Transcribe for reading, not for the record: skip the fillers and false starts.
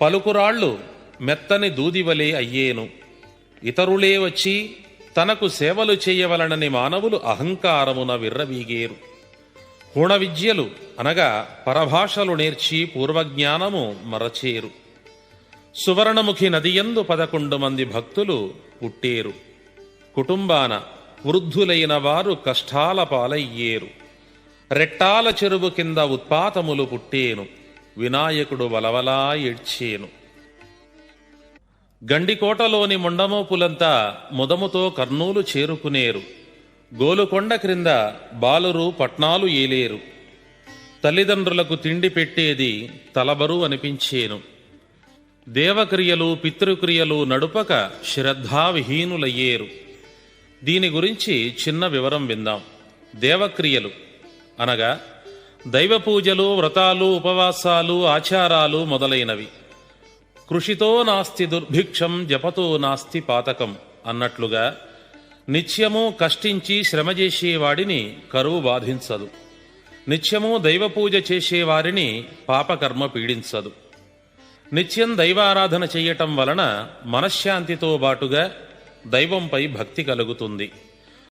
పలుకురాళ్ళు మెత్తని దూదివలే అయ్యేను. ఇతరులే వచ్చి తనకు సేవలు చేయవలనని మానవులు అహంకారమున విర్రవీగేరు. హుణ విద్యలు అనగా పరభాషలు నేర్చి పూర్వజ్ఞానము మరచేరు. సువర్ణముఖి నదియందు 11 మంది భక్తులు పుట్టేరు. కుటుంబాన వృద్ధులైన వారు కష్టాల పాలయ్యేరు. రెట్టాల చెరువు కింద ఉత్పాతములు పుట్టేను. వినాయకుడు వలవలా ఏడ్చేను. గండికోటలోని మొండమోపులంతా ముదముతో కర్నూలు చేరుకునేరు. గోలుకొండ క్రింద బాలురు పట్నాలు ఏలేరు. తల్లిదండ్రులకు తిండి పెట్టేది తలబరు అనిపించేను. దేవక్రియలు పితృక్రియలు నడుపక శ్రద్ధావిహీనులయ్యేరు. దీని గురించి చిన్న వివరం విందాం. దేవక్రియలు అనగా దైవపూజలు, వ్రతాలు, ఉపవాసాలు, ఆచారాలు మొదలైనవి. కృషితో నాస్తి దుర్భిక్షం, జపతో నాస్తి పాతకం అన్నట్లుగా నిత్యము కష్టించి శ్రమ చేసేవాడిని కరువు బాధించదు. నిత్యము దైవపూజ చేసేవారిని పాపకర్మ పీడించదు. నిత్యం దైవారాధన చెయ్యటం వలన మనశ్శాంతితో బాటుగా దైవంపై భక్తి కలుగుతుంది.